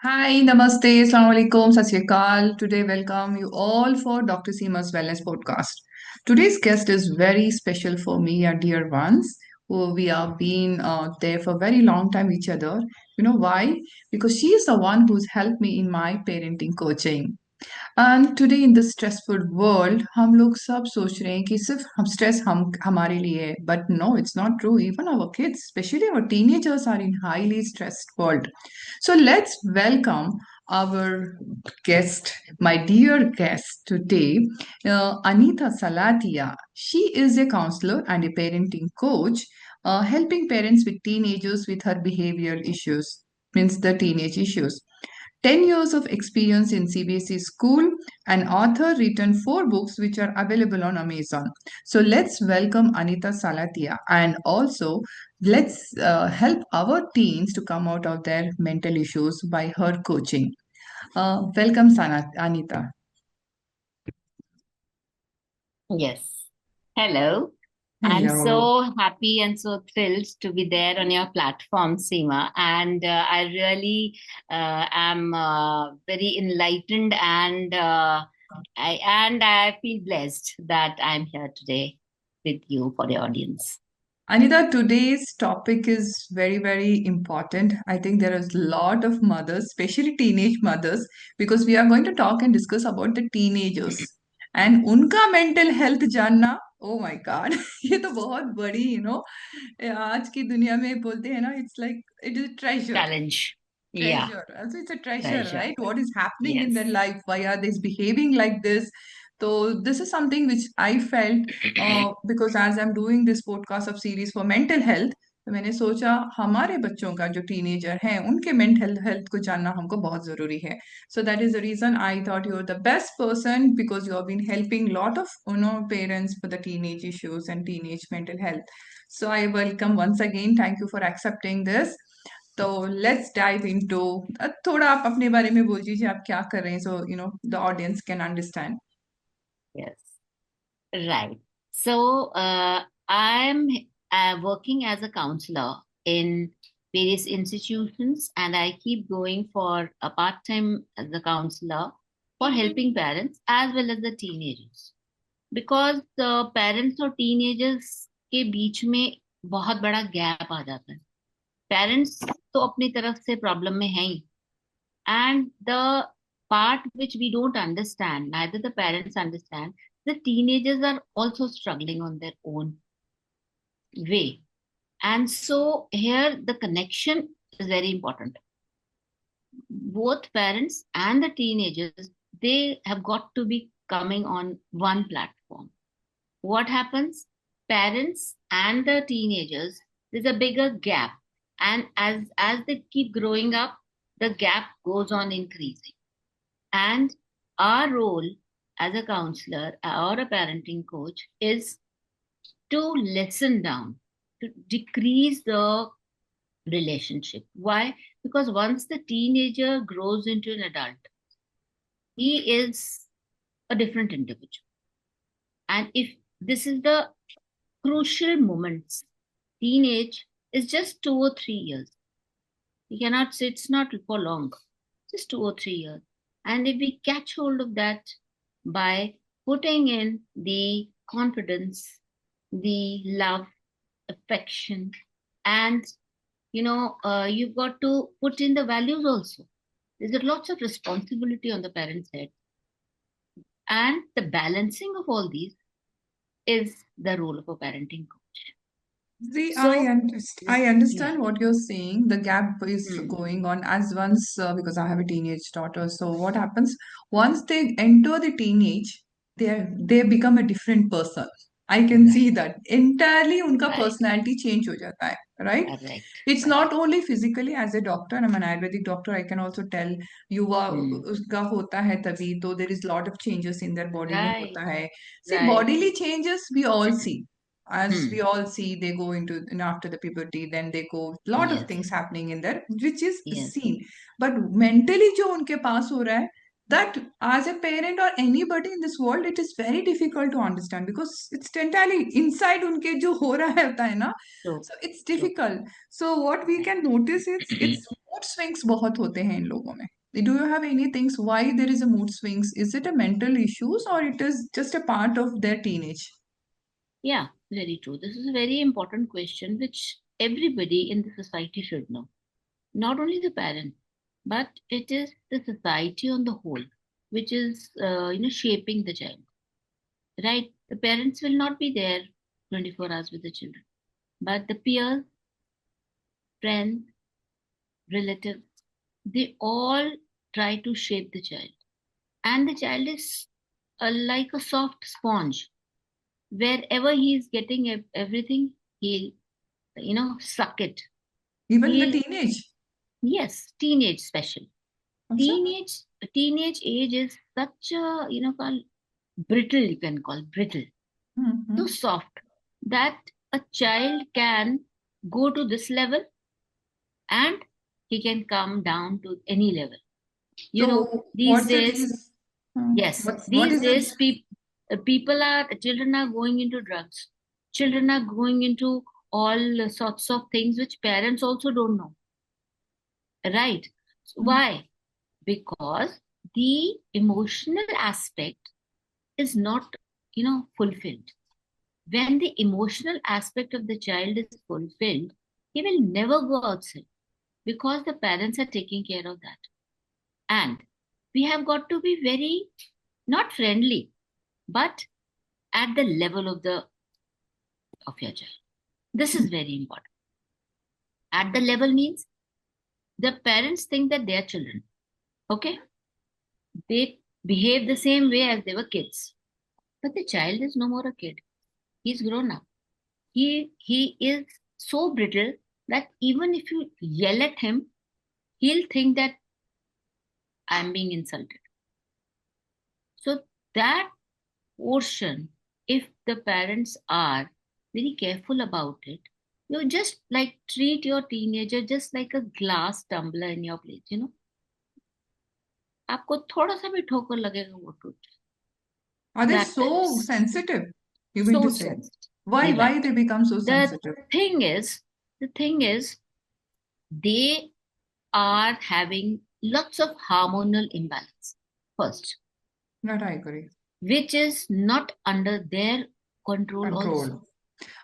Hi, Namaste, Assalamu alaikum, Sat Sri Akal. Today, welcome you all for Dr. Seema's Wellness Podcast. Today's guest is very special for me, our dear ones, who we have been there for a very long time each other. You know why? Because she is the one who's helped me in my parenting coaching. And today in the stressful world हम लोग सब सोच रहे हैं कि सिर्फ हम stress हम हमारे लिए है but no it's not true even our kids specially our teenagers are in highly stressed world so let's welcome our guest, my dear guest today, Anita Salatia. She is a counselor and a parenting coach, helping parents with teenagers with her behavioral issues, means the teenage issues. 10 years of experience in CBSE school, an author written 4 books which are available on Amazon. So let's welcome Anita Salatia and also let's help our teens to come out of their mental issues by her coaching. Welcome, Anita. Yes. Hello. I'm Hello. so happy and so thrilled to be there on your platform, Seema. And I really am very enlightened and I feel blessed that I'm here today with you for the audience. Anita, today's topic is very, very important. I think there is a lot of mothers, especially teenage mothers, because we are going to talk and discuss about the teenagers and उनका mental health जानना. Oh my God, ये तो बहुत बड़ी, आज की दुनिया में बोलते हैं ना, it's like it is a treasure. Challenge. Yeah, Treasure. Also, it's a treasure, pleasure. right? What is happening in Yes. their life? Why are they behaving like this? So this is something which I felt because as I'm doing this podcast of series for mental health, तो मैंने सोचा हमारे बच्चों का जो teenager हैं उनके mental health को जानना हमको बहुत जरूरी है. So that is the reason I thought you're the best person because you have been helping lot of parents for the teenage issues and teenage mental health. So I welcome once again. Thank you for accepting this. तो let's dive into थोड़ा आप अपने बारे में बोल दीजिए आप क्या कर रहे हैं so the audience can understand. Yes. Right. So I'm working as a counselor in various institutions, and I keep going for a part-time as a counselor for helping parents as well as the teenagers. Because the parents और teenagers के बीच में बहुत बड़ा gap आ जाता है. Parents तो अपनी तरफ से प्रॉब्लम में है ही, and the part which we don't understand, neither the parents understand, the teenagers are also struggling on their own way. And so here the connection is very important. Both parents and the teenagers, they have got to be coming on one platform. What happens? Parents and the teenagers, there's a bigger gap. And as they keep growing up, the gap goes on increasing. And our role as a counselor or a parenting coach is to listen down, to decrease the relationship. Why? Because once the teenager grows into an adult, he is a different individual. And if this is the crucial moments, teenage is just 2 or 3 years. You cannot say it's not for long, just 2 or 3 years. And if we catch hold of that by putting in the confidence, the love, affection, and you've got to put in the values also. There's a lots of responsibility on the parents' head, and the balancing of all these is the role of a parenting coach. See, So, I yeah. understand what you're saying. The gap is Hmm. going on as once because I have a teenage daughter. So what happens once they enter the teenage, they become a different person. I can see Right, that entirely उनका right, personality change हो जाता है, right? correct, It's not correct. only physically as a doctor. I'm an Ayurvedic doctor. I can also tell युवा Hmm. उसका होता है तभी तो there is lot of changes in their body में Right, होता है. See, right. bodily changes we all see as we Hmm. all see they go into after the puberty then they go lot of Yes, things happening in there which is yes. seen but mentally जो उनके पास हो रहा है that as a parent or anybody in this world it is very difficult to understand because it's entirely inside उनके जो हो रहा है होता है ना True, so it's true. difficult so what we Right. can notice is it's mood swings बहुत होते हैं इन लोगों में. Do you have any things why there is a mood swings? Is it a mental issues or it is just a part of their teenage? Yeah, very true. This is a very important question which everybody in the society should know. Not only the parent, but it is the society on the whole, which is shaping the child. Right? The parents will not be there 24 hours with the children, but the peers, friends, relatives, they all try to shape the child, and the child is like a soft sponge. Wherever he is getting everything, he'll suck it. Even the He'll teenage. Yes, teenage special. अच्छा. Teenage teenage age is such a called brittle, you can call brittle, so hmm. soft that a child can go to this level and he can come down to any level. So These what's the days, reason? yes, What these is it? days children are going into drugs. Children are going into all sorts of things which parents also don't know. Right? Hmm. Why? Because the emotional aspect is not, fulfilled. When the emotional aspect of the child is fulfilled, he will never go outside because the parents are taking care of that. And we have got to be very, not friendly, but at the level of your child. This is very important. At the level means the parents think that they are children. Okay? They behave the same way as they were kids. But the child is no more a kid. He's grown up. He is so brittle that even if you yell at him, he'll think that I'm being insulted. So that portion, if the parents are very careful about it, you just like treat your teenager just like a glass tumbler in your plate. आपको थोड़ा सा भी ठोकर लगेगा वो टूट Are they that so types. sensitive? You mean to So say? sensitive. Why? You're Why right. they become so The sensitive? thing is, the thing is, they are having lots of hormonal imbalance first, That I agree. which is not under their control Control. also.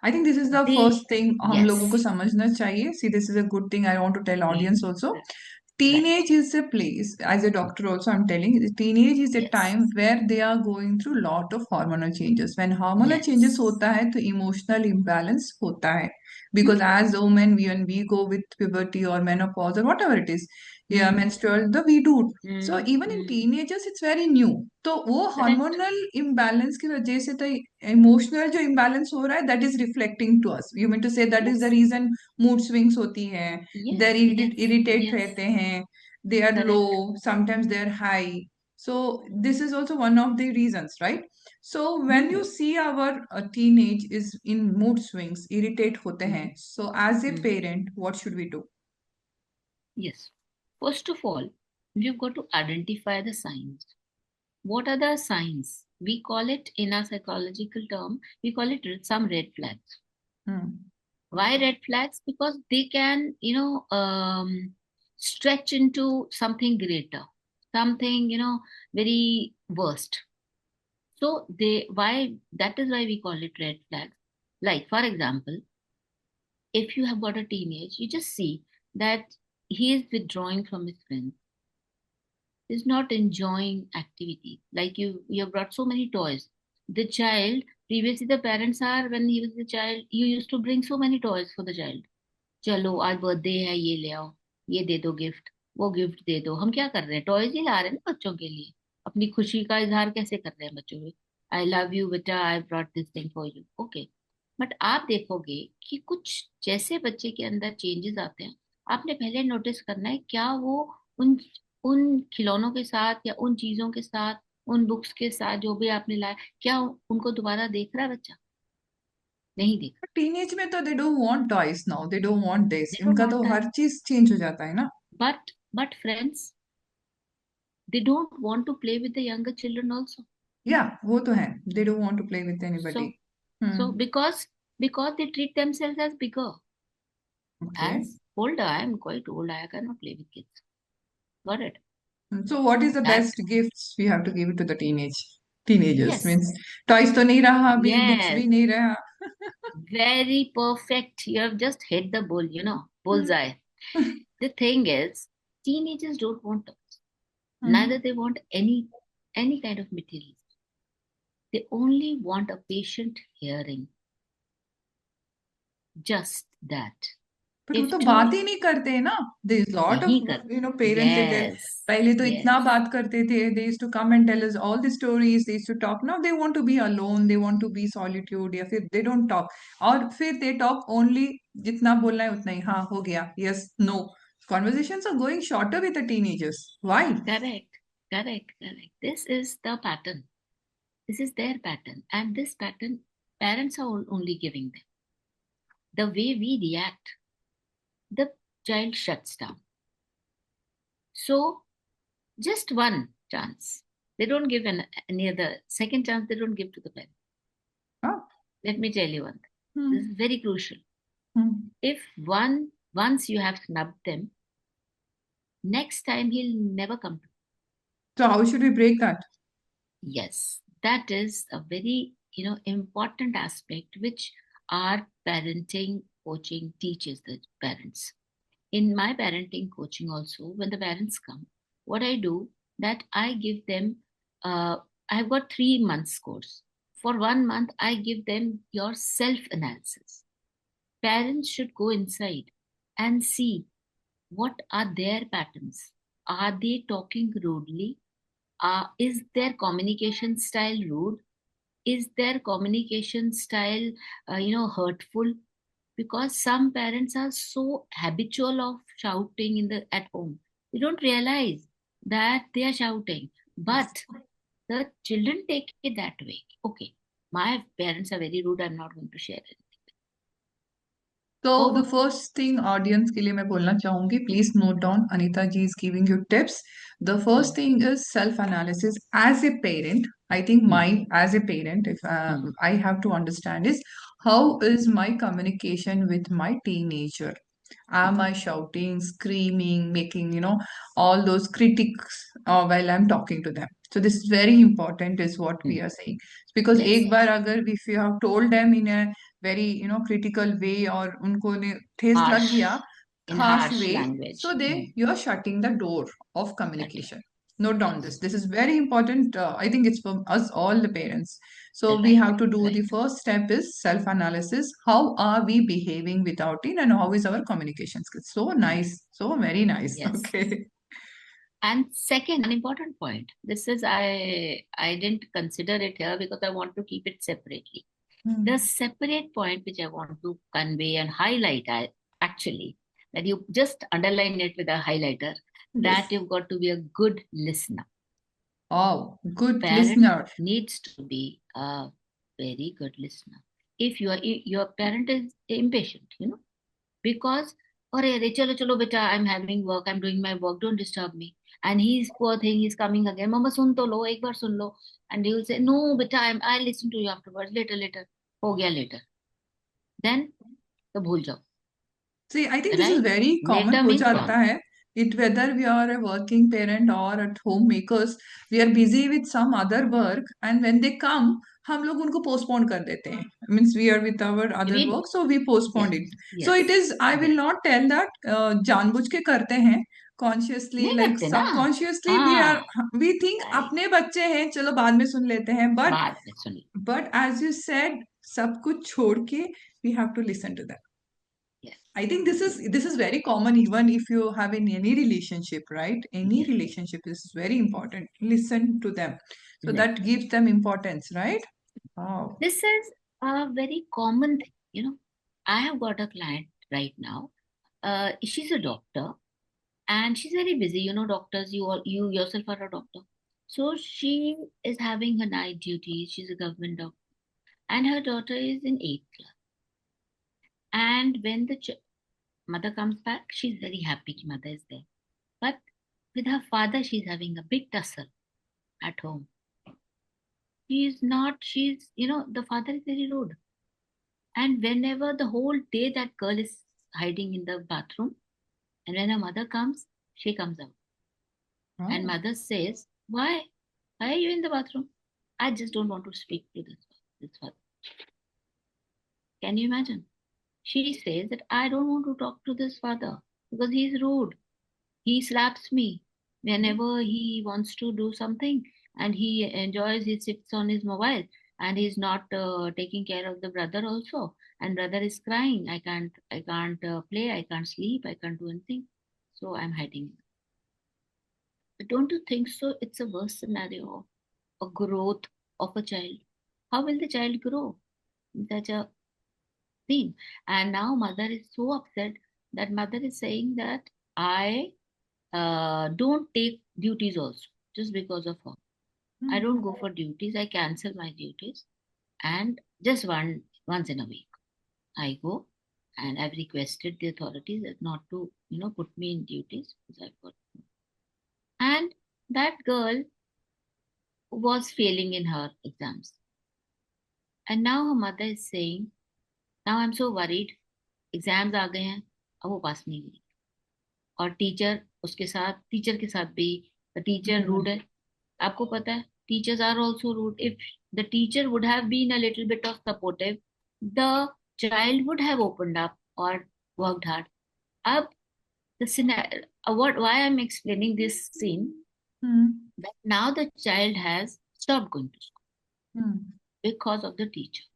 I think this is the They, first thing हम लोगों को yes, समझना चाहिए. See, this is a good thing I want to tell audience also. right, Teenage is a place, as a doctor also I'm telling, teenage is a yes, time where they are going through lot of hormonal changes. When hormonal changes yes. होता है तो emotional imbalance होता है. Because Hmm, as women, when we go with puberty or menopause or whatever it is, yeah, hmm, menstrual, the we do. So hmm, even in hmm. teenagers, it's very new. तो वो Correct. hormonal imbalance की वजह से तो emotional जो imbalance हो रहा है, that is reflecting to us. You mean to say that is the Yes, reason mood swings होती है, yes, they yes, irritate yes. रहते हैं, they are Correct. low, sometimes they are high. So this is also one of the reasons, right? So when you Hmm, see our teenage is in mood swings, irritate होते हैं. hmm, So as a hmm. parent, what should we do? Yes. First of all, we've got to identify the signs. What are the signs? We call it in our psychological term, we call it some red flags. Hmm. Why red flags? Because they can, stretch into something greater, something, very worst. So that is why we call it red flags. Like, for example, if you have got a teenage, you just see that he is withdrawing from his friends, is not enjoying activity. Like you have brought so many toys. The child, previously the parents are, when he was a child, you used to bring so many toys for the child. चलो आज birthday है, ये ले आओ, ये दे दो gift, वो gift दे दो. हम क्या कर रहे हैं? टॉयज ही ला रहे हैं ना बच्चों के लिए. अपनी खुशी का इजहार कैसे कर रहे हैं बच्चों को? आई लव यू बेटा, I brought this thing for you. Okay. But आप देखोगे कि कुछ जैसे बच्चे के अंदर चेंजेस आते हैं, आपने पहले नोटिस करना है क्या वो उन उन खिलौनों के साथ या उन चीजों के साथ, उन बुक्स के साथ जो भी आपने लाया, क्या उनको दोबारा देख रहा है बच्चा? नहीं देख टीनेज में तो they don't want toys now, they don't want this. रहा. दे डोंट उनका तो वांट. हर चीज चेंज हो जाता है ना. But friends, they don't want to play with the younger children also. या वो तो है. They don't want to play with anybody. So Hmm. because they treat themselves as bigger, Okay. as older. I'm quite old. I cannot play with kids. Got it? So what is the That, best gifts we have to give it to the teenagers? yes, Means toys तो नहीं रहा अभी, books yes, भी नहीं रहा. very perfect. You have just hit the bullseye. The thing is, teenagers don't want toys. Neither they want any kind of materials. They only want a patient hearing. Just that. But वो If तो two बात ही नहीं करते हैं ना. There is lot of नहीं कर, parents they tell. yes, पहले तो इतना yes, बात करते थे. They used to come and tell us all the stories. They used to talk. Now they want to be alone. They want to be solitude. या फिर they don't talk. और फिर they talk only जितना बोलना है उतना ही. हाँ हो गया. Yes, no. Conversations are going shorter with the teenagers. Why? correct, correct. This is the pattern. This is their pattern, and this pattern parents are only giving them. The way we react, the child shuts down. So just one chance. They don't give any other second chance. They don't give to the parent. हाँ. Let me tell you one thing. Hmm. This is very crucial. Hmm. If once you have snubbed them, next time he'll never come to. So how should we break that? Yes, that is a very important aspect which our parenting coaching teaches the parents. In my parenting coaching also, when the parents come, what I do that I give them. I've got 3 months course. For 1 month, I give them your self analysis. Parents should go inside and see what are their patterns. Are they talking rudely? Is their communication style rude? Is their communication style hurtful? Because some parents are so habitual of shouting at home, they don't realize that they are shouting, but the children take it that way. Okay, my parents are very rude, I'm not going to share it. So the Over. first thing audience के लिए मैं बोलना चाहूंगी, please note down. Anita ji is giving you tips. The first thing is self analysis as a parent. I think as a parent, if I have to understand is how is my communication with my teenager? Am I shouting, screaming, making all those critics while I'm talking to them? So this is very important, is what we are saying. Because Yes, एक बार अगर if you have told them in a very critical way और उनको ने ठेस लग harsh, गया, in harsh harsh way, language. so you are shutting the door of Correct. communication. Note down Yes. this is very important. I think it's for us all the parents. So we Right, have to do the right. first step is self analysis. How are we behaving with our teen and how is our communication skills? So nice, so very nice. Yes. Okay. And second, an important point. This is I didn't consider it here because I want to keep it separately. The separate point which I want to convey and highlight, actually, that you just underline it with a highlighter, that Yes. you've got to be a good listener. Oh, good Parent listener. needs to be a very good listener. If your parent is impatient, because अरे चलो चलो बेटा, I'm having work, I'm doing my work, don't disturb me. And he's poor thing, he's coming again. Mama सुन तो लो, एक बार सुन लो. And he will say, no बेटा, I'll listen to you afterwards, later. हो गया later. Then तो भूल जाओ. See, I think this is Right? very common Later हो means जाता gone. है. It whether we are a working parent or at homemakers, we are busy with some other work, and when they come, हम लोग उनको postpone कर देते हैं. Means we are with our other We work, so we postpone yes, it. So yes, it is. I will yes. not tell that जानबूझ के करते हैं. Consciously, नहीं like करते ना. subconsciously, हाँ, we think right. अपने बच्चे हैं, चलो बाद में सुन लेते हैं. बाद में सुन. But as you said, सब कुछ छोड़ के we have to listen to them. Yes, I think this is very common even if you have in any relationship, right? Any yes. relationship is very important. Listen to them. So Listen. that gives them importance, right? Oh. This is a very common thing. I have got a client right now. She's a doctor and she's very busy. Doctors, you yourself are a doctor. So she is having her night duties. She's a government doctor. And her daughter is in 8th class. And when the mother comes back, she's very happy that mother is there. But with her father, she's having a big tussle at home. The father is very rude. And whenever the whole day that girl is hiding in the bathroom, And when her mother comes, she comes out. And Oh. mother says, why? Why are you in the bathroom? I just don't want to speak to this father. Can you imagine? She says that I don't want to talk to this father because he's rude. He slaps me whenever he wants to do something, and he enjoys, he sits on his mobile, and he's not taking care of the brother also. And brother is crying. I can't play. I can't sleep. I can't do anything. So I'm hiding. But don't you think so? It's a worse scenario of a growth of a child. How will the child grow in such a thing? And now mother is so upset that mother is saying that I don't take duties also just because of her. I Hmm. don't go for duties. I cancel my duties, and just once in a week I go, and I've requested the authorities that not to put me in duties because I've got. And that girl was failing in her exams, and now her mother is saying, now I'm so worried. Exams आ गए हैं, अब वो पास नहीं हुई, और teacher के साथ भी टीचर Hmm. रूड है. आपको पता है, teachers are also rude. If the teacher would have been a little bit of supportive, the child would have opened up or worked hard. Ab the scenario, why I'm explaining this scene, Hmm. that now the child has stopped going to school Hmm. because of the teacher,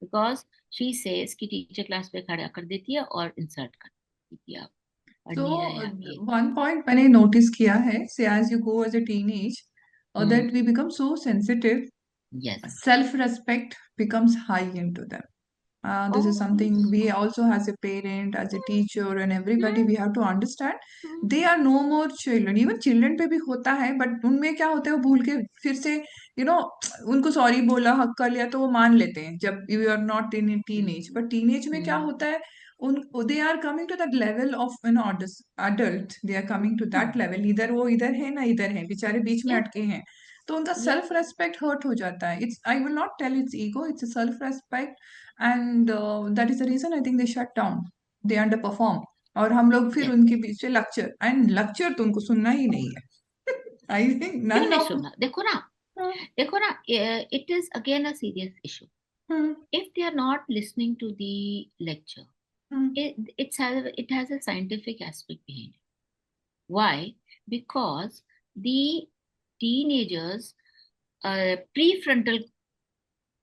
because she says कि teacher class पे खड़ा कर देती है और insult कर देती है, आप पढ़ So नहीं रहे आप ये. one point मैंने notice किया है, say as you go as a teenage, hmm. that we become so sensitive, Yes. self-respect becomes high into them. This is Oh something yes. we also, as a parent, as a teacher, and everybody, Hmm. we have to understand. Hmm. They are no more children. Even children पे भी होता है, but उनमें क्या होता है, वो भूल के फिर से you know उनको सॉरी बोला, हक कर लिया तो वो मान लेते हैं जब you are not in a teenage. Hmm. But teenage में क्या Hmm. होता है, उन they are coming to that level of adult. They are coming to that Hmm. level. इधर वो इधर है ना इधर है, बेचारे बीच में Yeah. अटके हैं. तो उनका Yeah. सेल्फ रेस्पेक्ट हर्ट हो जाता है. It's I will not tell it's ego, it's a self respect. And that is the reason I think they shut down, they underperform. और हम लोग फिर Yes. उनके बीच से लेक्चर, एंड लेक्चर तो उनको सुनना ही नहीं है. आई थिंक क्यों नन नहीं ऑफ. सुनना? देखो ना, देखो ना, it is again a serious issue. If they are not listening to the lecture, it has a scientific aspect behind it. Why? Because the teenagers prefrontal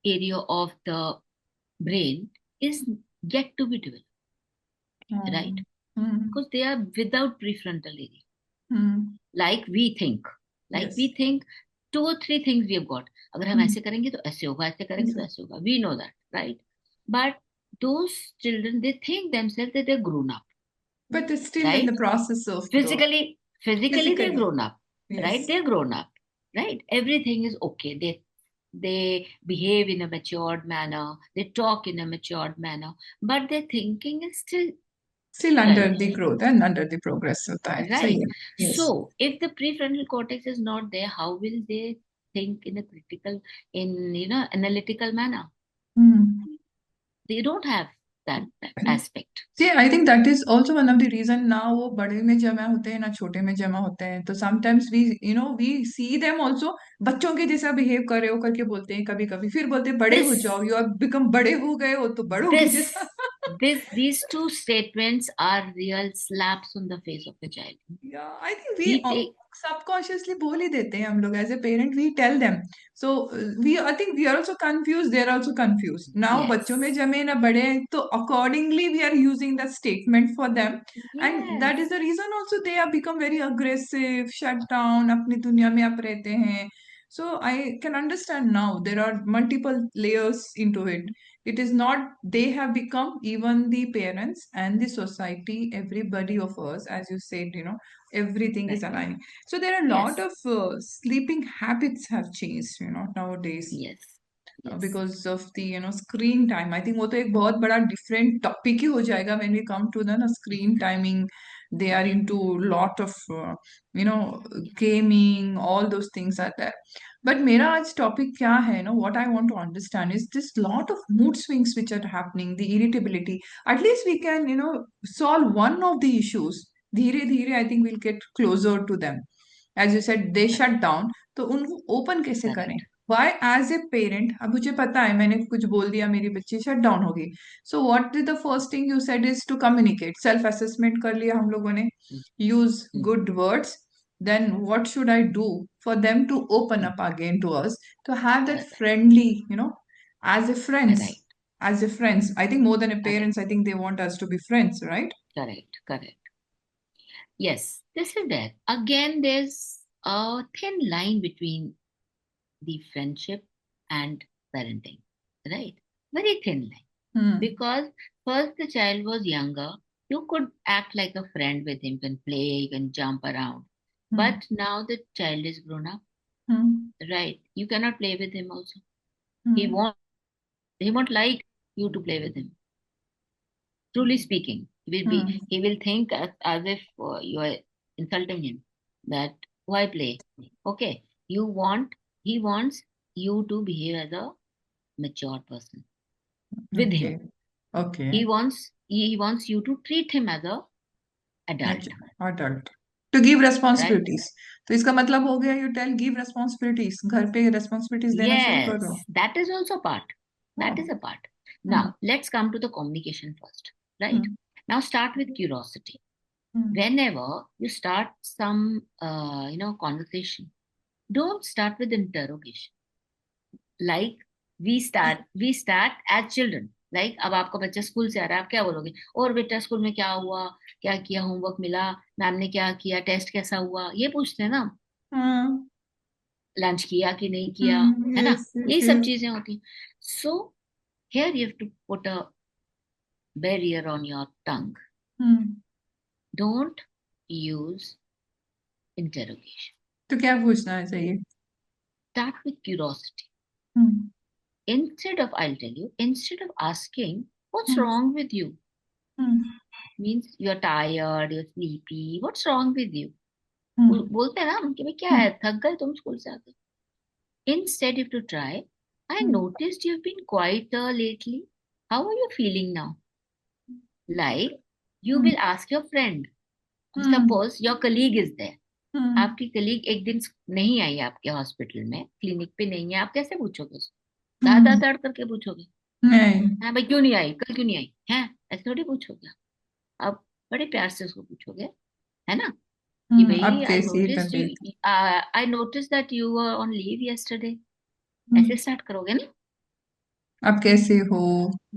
area of the brain is yet to be developed, right? Because they are without prefrontal area. like we think like yes. we think 2 or 3 things we have got. अगर हम ऐसे करेंगे तो ऐसे होगा, ऐसे करेंगे तो ऐसे होगा, we know that, right? But those children, they think themselves that they're grown up, but still in right? The process of grow. Physically they're physically. grown up, yes. right? They're grown up, right? Everything is okay. They behave in a matured manner, they talk in a matured manner, but their thinking is still still under the childish. Growth and under the progress होता है. सही Right. है. Yes. So, if the prefrontal cortex is not there, how will they think in a analytical manner? They don't have that aspect. See, I think that is also one of the reason ना वो बड़े में जमा होते हैं ना छोटे में जमा होते हैं. तो sometimes we see them also बच्चों के जैसा behave कर रहे हो करके बोलते हैं कभी कभी, फिर बोलते हैं बड़े हो This, जाओ, you have become बड़े हो गए हो तो बड़ों के this, जैसा. these two statements are real slaps on the face of the child. Yeah, I think we We take, subconsciously बोल ही देते हैं हम लोग as a parent, we tell them. So I think we are also confused, they are also confused. Now बच्चों में yes, जमे ना बड़े हैं, तो accordingly we are using that statement for them. And that is yes, the reason also they have become very aggressive, shut down, अपनी दुनिया में आप रहते हैं. So I can understand now there are multiple layers into it. It is not they have become, even the parents and the society, everybody of us, as you said, everything is right, aligning. So there are a lot yes, of sleeping habits have changed, nowadays, yes, yes, because of the screen time. I think वो तो एक बहुत बड़ा different topic ही हो जाएगा when we come to the screen timing. They are into lot of gaming, all those things are there. But मेरा आज topic क्या है, what I want to understand is this lot of mood swings which are happening, the irritability. At least we can solve one of the issues. धीरे धीरे I think will get closer to them. As you said they shut down, तो उनको open कैसे करें? Correct. Why as a parent, अब मुझे पता है मैंने कुछ बोल दिया, मेरी बच्ची शट डाउन होगी. So what is the first thing you said is to communicate. Self assessment कर लिया हम लोगों ने, use good words. Then what should I do for them to open up again to us, to have that correct. friendly, as a friends, right. as a friends. I think more than a correct. parents, I think they want us to be friends, right? Correct. Correct. Yes, this is there. Again, there's a thin line between the friendship and parenting, right? Very thin line. Hmm. Because first the child was younger, you could act like a friend with him, you can play, you can jump around. Hmm. But now the child is grown up, Hmm. right? You cannot play with him also. He Hmm. won't he won't like you to play with him. Truly speaking, Hmm. he will think as if you are insulting him. That why play? Okay, he wants you to behave as a mature person with him. Okay. Okay. He wants you to treat him as a adult, Adult. To give right? responsibilities. तो इसका मतलब हो गया, you tell give responsibilities, घर पे responsibilities देना शुरू कर दो. Yes, that is also part. That is Oh. a part. Hmm. Now let's come to the communication first, right? Hmm. Now start with curiosity. Hmm. Whenever you start some conversation, don't start with interrogation. Like we start as children. Like अब आपका बच्चा school से आ रहा है, आप क्या बोलोगे? और बेटा स्कूल में क्या हुआ, क्या किया, होमवर्क मिला, मैम ने क्या किया, टेस्ट कैसा हुआ, ये पूछते हैं ना. Hmm. लंच किया कि नहीं किया, Hmm. है ना? Yes, yes, यही सब yes. चीजें होती हैं. So here you have to put a barrier on your tongue. Hmm. Don't use interrogation. तो क्या पूछना चाहिए? Start with curiosity. Hmm. Instead of asking, what's Hmm. wrong with you? Hmm. Means you're tired, you're sleepy, what's wrong with you? Hmm. बोलते हैं ना हम कि भाई क्या Hmm. है, थक गए तुम स्कूल से आके. Instead, if to try, I Hmm. noticed you've been quieter lately. How are you feeling now? Like, you Hmm. will ask your friend. Hmm. Suppose your colleague is there. Hmm. आपकी colleague एक दिन नहीं आई आपके hospital में, clinic पे नहीं है, आप कैसे पूछोगे उसको? दाद Hmm. दाद दाड़ करके पूछोगे? नहीं. हाँ भाई क्यों नहीं आई, कल क्यों नहीं आई है, ऐसे थोड़ी पूछोगे. आप बड़े प्यार से उसको पूछोगे, है ना? कि अब भाई कैसी है तबीयत? I notice that you were on leave yesterday. Hmm. ऐसे स्टार्ट करोगे ना. अब कैसे हो?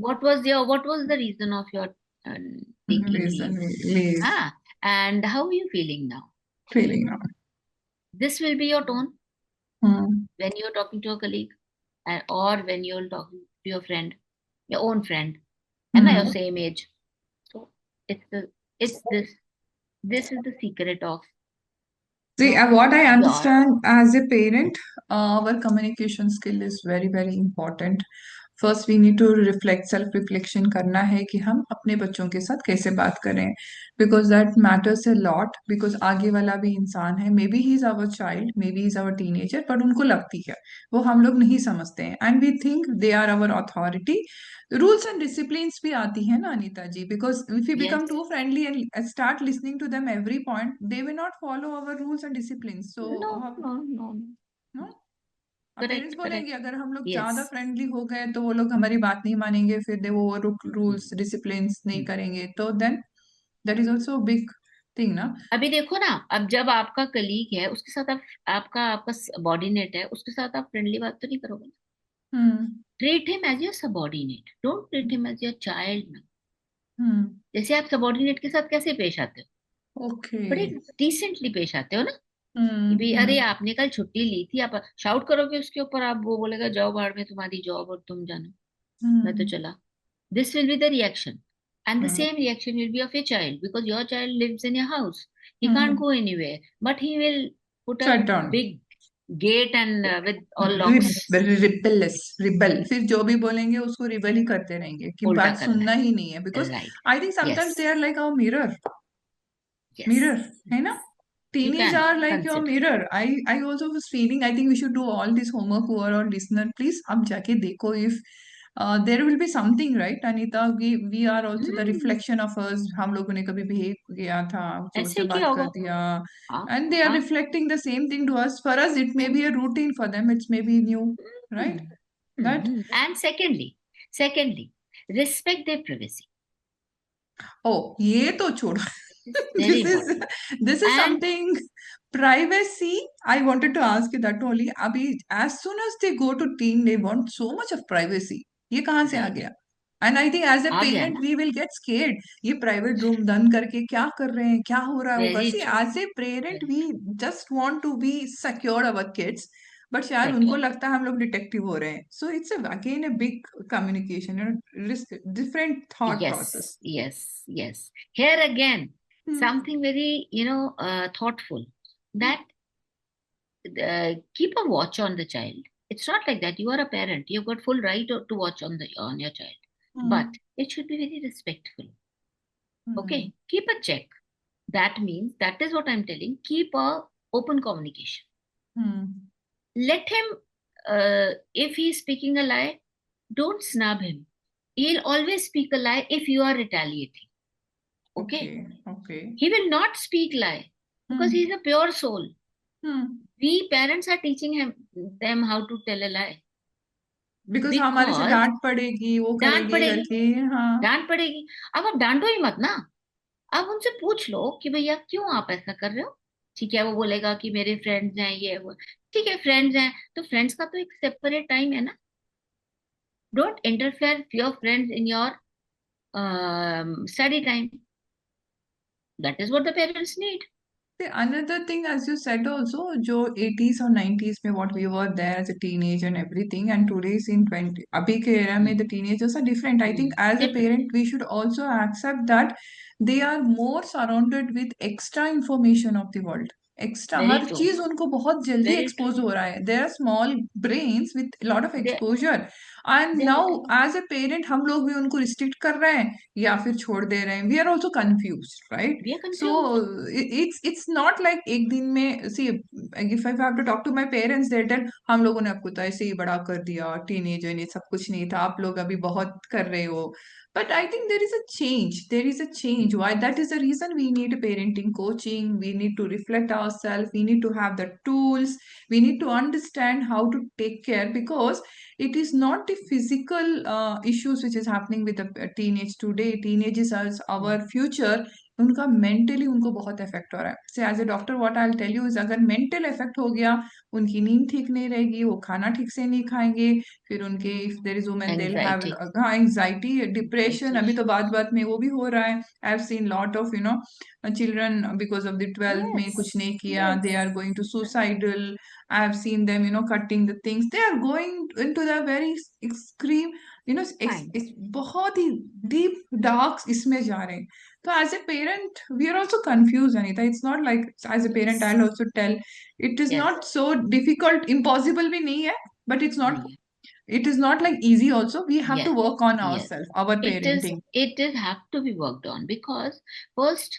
What was the reason of your taking reason, leave? Leave. Ah, and how are you feeling now? Feeling now. This will be your tone Hmm. when you're talking to a colleague, or when you're talking to your friend, your own friend, and your Hmm. same age. So it's this. This is the secret of See, what I your. understand as a parent, our communication skill is very, very important. First we need to reflect, self reflection करना है कि हम अपने बच्चों के साथ कैसे बात करें, because that matters a lot. Because आगे वाला भी इंसान है, maybe he is our child, maybe is our teenager, but उनको लगती है, वो हम लोग नहीं समझते हैं, and we think they are our authority. Rules and discipline भी आती है ना Anita ji, because if you Yes. Become too friendly and start listening to them every point, they will not follow our rules and discipline. So No, no, no, no. No, अब parents Correct, बोलेंगे correct. अगर हम लोग ज्यादा Yes. Friendly हो गए तो वो लोग हमारी बात नहीं मानेंगे, फिर दे वो रूल्स Hmm. डिसिप्लिन नहीं Hmm. करेंगे, तो then that is also big thing ना. अभी देखो ना, अब जब आपका कलीग है उसके साथ आप, आपका सबॉर्डिनेट है उसके साथ आप फ्रेंडली बात तो नहीं करोगे. Hmm. Treat him as your subordinate, don't treat him as your child. Hmm. जैसे आप सबॉर्डिनेट के साथ कैसे पेश आते हो, ओके. बड़े डिसेंटली पेश आते हो ना. कि हम्म. भाई अरे हम्म. आपने कल छुट्टी ली थी, आप शाउट करोगे उसके ऊपर, आप वो बोलेगा जाओ भाड़ में तुम्हारी जॉब और तुम जानो, मैं तो हम्म. चला. This will be the reaction. And the hmm. same reaction will be of your child, because your child lives in your house. He can't hmm. go anywhere, but he will put a shut down. big gate and with all locks. Rebellious, rebel, फिर जो भी बोलेंगे उसको rebel ही करते रहेंगे कि उल्टा बात करना सुनना ही नहीं है, बिकॉज है. Right. I think sometimes they Yes. Are like our mirror. Yes. Mirror, है ना? You Teenies can are like your consider. mirror. I also was feeling, I think we should do all this homework. Who are our listener, please आप जाके देखो, if there will be something, right, Anita? We are also the hmm, reflection of us. हम लोगों ने कभी behave किया था, जोर ऐसे से ही किया बात होगा। कर दिया, हाँ and they are हाँ। reflecting the same thing to us. For us, it may be a routine. For them, it's maybe new, right? That and secondly respect their privacy. oh, ये तो छोड़ो. It's very This is important. this is And something privacy. I wanted to ask you that only. अभी as soon as they go to teen, they want so much of privacy. ये कहाँ से आ right, गया? And I think as a आ गया parent, ना, we will get scared. ये private room बंद करके क्या कर रहे हैं? क्या हो रहा है होगा? very See, true, as a parent, very we just want to be secure our kids. But शायद उनको secure. लगता है हम लोग डिटेक्टिव हो रहे हैं. So it's again a big communication, different thought process. Yes. Here again, Hmm. something very, thoughtful, that keep a watch on the child. It's not like that. You are a parent. You've got full right to watch on your child, but Hmm. it should be very respectful. Hmm. Okay, keep a check. That means that is what I'm telling. Keep a open communication. Hmm. Let him. If he's speaking a lie, don't snub him. He'll always speak a lie if you are retaliating. Okay, Okay. Okay. he will not speak lie because Hmm. he's a pure soul. Hmm. We parents are teaching him them how to tell a lie because हमारे से because डांट पड़ेगी, वो डांट करेगी पड़ेगी, करके. हाँ. डांट पड़ेगी। अब आप डांटो ही मत ना, आप उनसे पूछ लो कि भैया क्यों आप ऐसा कर रहे हो। ठीक है, वो बोलेगा कि मेरे फ्रेंड्स हैं, ये वो। ठीक है, फ्रेंड्स हैं तो फ्रेंड्स का तो एक सेपरेट टाइम है ना। Don't interfere your friends in your study time. That is what the parents need. The another thing, as you said also, जो 80s और 90s में what we were there as a teenage and everything, and today's in 20 अभी के era में the teenagers are different. I think as a different, parent we should also accept that they are more surrounded with extra information of the world. Extra very her true, चीज उनको बहुत जल्दी very true. Expose हो रहा है. There are small brains with lot of they exposure. And they are now getting, as a parent हम लोग भी उनको रिस्ट्रिक्ट कर रहे हैं या फिर छोड़ दे रहे हैं. We are also confuse, right? We are So confused. it's not like एक दिन में. See, if I have to talk to my parents, they tell हम लोगों ने आपको तो ऐसे ही बड़ा कर दिया, टीनेजर, ये सब कुछ नहीं था, आप लोग अभी बहुत कर रहे हो. But I think there is a change. There is a change. Why? That is the reason we need parenting coaching. We need to reflect ourselves. We need to have the tools. We need to understand how to take care, because it is not the physical issues which is happening with the teenage today. Teenagers are our future. उनका mentally उनको बहुत effect हो रहा है. Say as a doctor what I will tell you is, अगर mental effect हो गया, उनकी नींद ठीक नहीं रहेगी, वो खाना ठीक से नहीं खाएंगे, फिर उनके if there is women they will have anxiety, हाँ एंजाइटी, डिप्रेशन. एंजाइटी। अभी तो बात बात में वो भी हो रहा है. I have seen lot of children because of the 12th में कुछ Yes, नहीं किया, they yes. are going to suicidal. I have seen them cutting the things. They are going into the very extreme, Fine. बहुत ही deep dark इसमें जा रहे हैं. So as a parent, we are also confused, Anita. It's not like as a parent, Yes, I'll also tell it is yes. not so difficult, impossible भी नहीं है, but नहीं है। it is not like easy also. We have to Yes, work on yes. ourselves, our parenting. It is have to be worked on because first,